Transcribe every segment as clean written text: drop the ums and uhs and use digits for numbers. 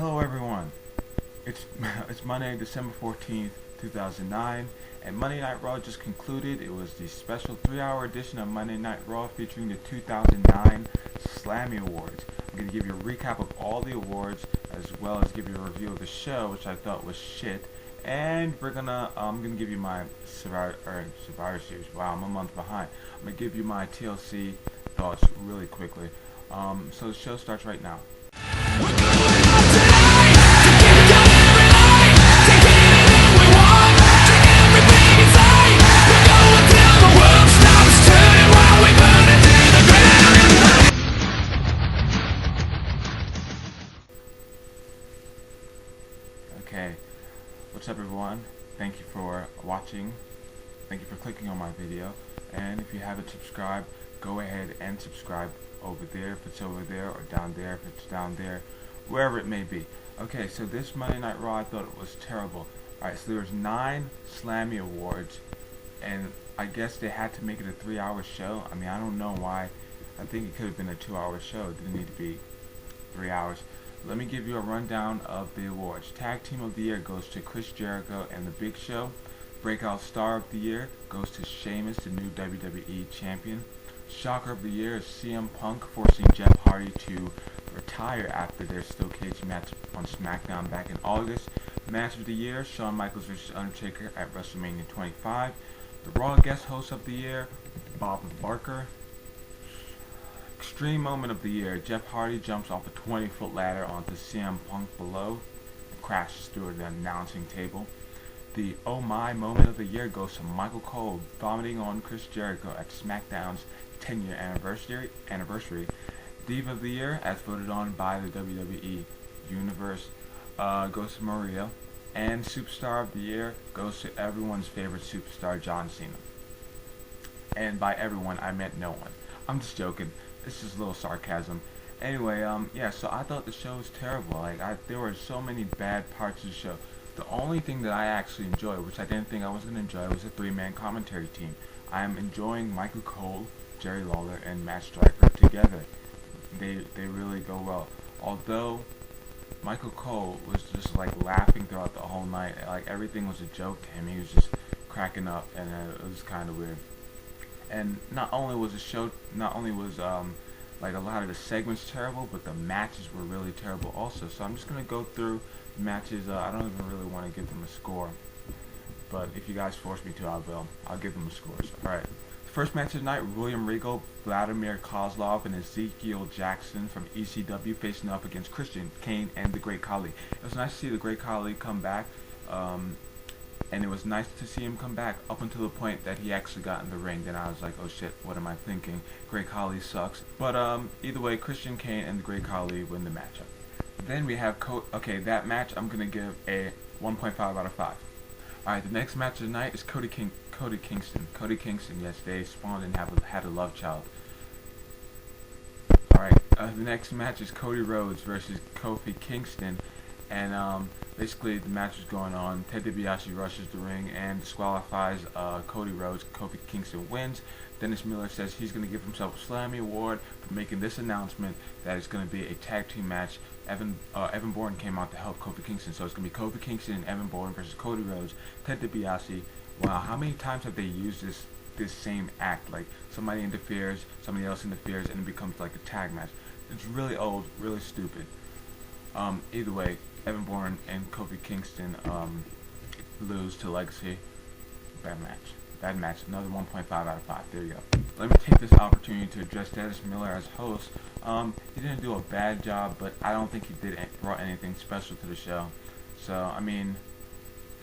Hello everyone, it's Monday, December 14th, 2009, and Monday Night Raw just concluded. It was the special 3-hour edition of Monday Night Raw featuring the 2009 Slammy Awards. I'm going to give you a recap of all the awards, as well as give you a review of the show, which I thought was shit, and I'm gonna give you my Survivor Series. Wow, I'm a month behind. I'm gonna give you my TLC thoughts really quickly. So the show starts right now. Okay, what's up everyone? Thank you for watching. Thank you for clicking on my video. And if you haven't subscribed, go ahead and subscribe over there if it's over there, or down there if it's down there, wherever it may be. Okay, so this Monday Night Raw, I thought it was terrible. Alright, so there was 9 Slammy Awards, and I guess they had to make it a 3-hour show. I mean, I don't know why. I think it could have been a 2-hour show. It didn't need to be 3 hours. Let me give you a rundown of the awards. Tag Team of the Year goes to Chris Jericho and The Big Show. Breakout Star of the Year goes to Sheamus, the new WWE Champion. Shocker of the Year is CM Punk, forcing Jeff Hardy to retire after their steel cage match on SmackDown back in August. Match of the Year, Shawn Michaels vs. Undertaker at WrestleMania 25. The Raw Guest Host of the Year, Bob Barker. Extreme Moment of the Year, Jeff Hardy jumps off a 20-foot ladder onto CM Punk below and crashes through the announcing table. The Oh My Moment of the Year goes to Michael Cole vomiting on Chris Jericho at SmackDown's 10-year anniversary. Diva of the Year, as voted on by the WWE Universe, goes to Maria. And Superstar of the Year goes to everyone's favorite superstar, John Cena. And by everyone, I meant no one. I'm just joking. This is a little sarcasm. Anyway, yeah, so I thought the show was terrible. There were so many bad parts of the show. The only thing that I actually enjoyed, which I didn't think I was going to enjoy, was a 3-man commentary team. I am enjoying Michael Cole, Jerry Lawler, and Matt Striker together. They really go well. Although Michael Cole was just laughing throughout the whole night, everything was a joke to him. He was just cracking up, and it was kind of weird. And not only was a lot of the segments terrible, but the matches were really terrible also. So I'm just gonna go through the matches. I don't even really want to give them a score, but if you guys force me to, I will. I'll give them a score. Alright. First match of the night, William Regal, Vladimir Kozlov, and Ezekiel Jackson from ECW facing up against Christian, Kane, and the Great Khali. It was nice to see the Great Khali come back, and it was nice to see him come back up until the point that he actually got in the ring. Then I was like, oh shit, what am I thinking? Great Khali sucks. But either way, Christian, Kane, and the Great Khali win the matchup. Then we have that match I'm gonna give a 1.5 out of 5. Alright, the next match of the night is Cody Kingston. Cody Kingston, yes, they spawned and had a love child. Alright, the next match is Cody Rhodes versus Kofi Kingston. And basically the match is going on. Ted DiBiase rushes the ring and disqualifies Cody Rhodes. Kofi Kingston wins. Dennis Miller says he's going to give himself a Slammy Award for making this announcement that it's going to be a tag team match. Evan Bourne came out to help Kofi Kingston, so it's going to be Kofi Kingston and Evan Bourne versus Cody Rhodes, Ted DiBiase. Wow, how many times have they used this same act? Somebody interferes, somebody else interferes, and it becomes like a tag match. It's really old, really stupid. Either way, Evan Bourne and Kofi Kingston lose to Legacy. Bad match. Another 1.5 out of 5. There you go. Let me take this opportunity to address Dennis Miller as host. He didn't do a bad job, but I don't think he brought anything special to the show. So, I mean,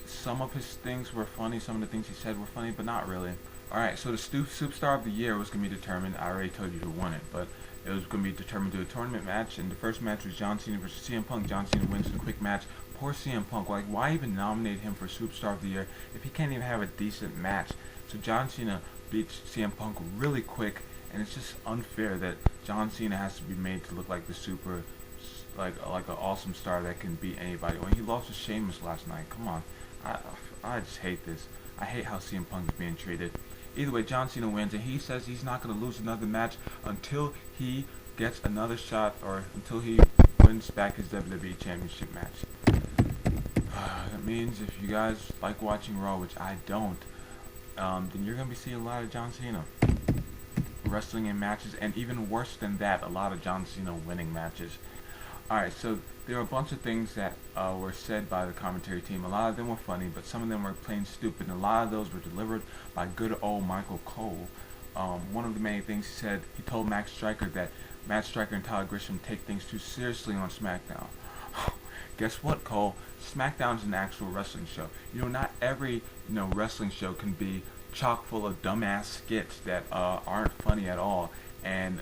some of his things were funny, some of the things he said were funny, but not really. Alright, so the Superstar of the Year was going to be determined. I already told you who won it, but it was going to be determined through a tournament match, and the first match was John Cena versus CM Punk. John Cena wins in a quick match. Poor CM Punk. Why even nominate him for Superstar of the Year if he can't even have a decent match? So John Cena beats CM Punk really quick, and it's just unfair that John Cena has to be made to look like the super, like an awesome star that can beat anybody. When he lost to Sheamus last night, come on. I just hate this. I hate how CM Punk is being treated. Either way, John Cena wins, and he says he's not going to lose another match until he gets another shot, or until he wins back his WWE Championship match. That means if you guys like watching Raw, which I don't, then you're going to be seeing a lot of John Cena wrestling in matches, and even worse than that, a lot of John Cena winning matches. Alright, so there are a bunch of things that were said by the commentary team. A lot of them were funny, but some of them were plain stupid, and a lot of those were delivered by good old Michael Cole. One of the main things he said, he told Matt Striker that Matt Striker and Tyler Grisham take things too seriously on SmackDown. Guess what, Cole? SmackDown is an actual wrestling show. You know, not every wrestling show can be chock full of dumbass skits that aren't funny at all. And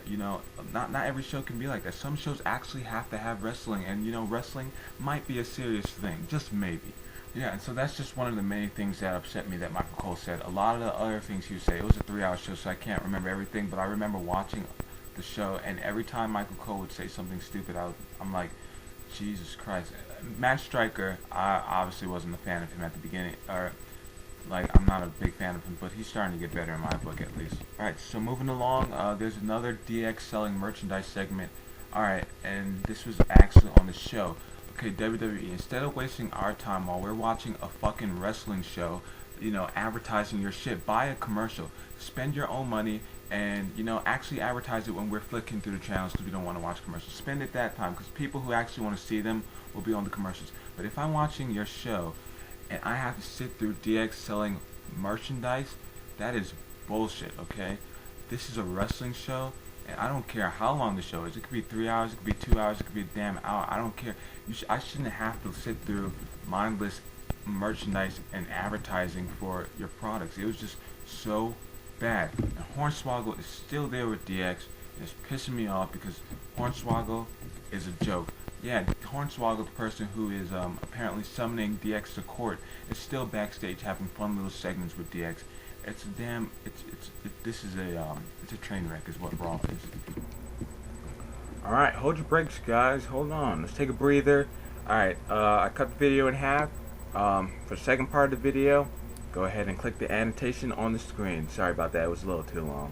not every show can be like that. Some shows actually have to have wrestling, and wrestling might be a serious thing, just maybe. Yeah, and so that's just one of the many things that upset me that Michael Cole said. A lot of the other things he would say, it was a 3-hour show, so I can't remember everything, but I remember watching the show, and every time Michael Cole would say something stupid, I'm like, Jesus Christ. Matt Striker, I obviously wasn't a fan of him at the beginning, or I'm not a big fan of him, but he's starting to get better in my book at least. Alright, so moving along, there's another DX selling merchandise segment. Alright, and this was actually on the show. Okay, WWE, instead of wasting our time while we're watching a fucking wrestling show, advertising your shit, buy a commercial. Spend your own money and, actually advertise it when we're flicking through the channels because we don't want to watch commercials. Spend it that time because people who actually want to see them will be on the commercials. But if I'm watching your show and I have to sit through DX selling merchandise, that is bullshit, okay? This is a wrestling show, and I don't care how long the show is. It could be 3 hours, it could be 2 hours, it could be a damn hour. I don't care. I shouldn't have to sit through mindless merchandise and advertising for your products. It was just so bad. And Hornswoggle is still there with DX, and it's pissing me off because Hornswoggle is a joke. Yeah, Hornswoggle, the person who is apparently summoning DX to court, is still backstage having fun little segments with DX. It's a damn, it's a train wreck is what Raw is. Alright, hold your brakes, guys. Hold on. Let's take a breather. Alright, I cut the video in half. For the second part of the video, go ahead and click the annotation on the screen. Sorry about that, it was a little too long.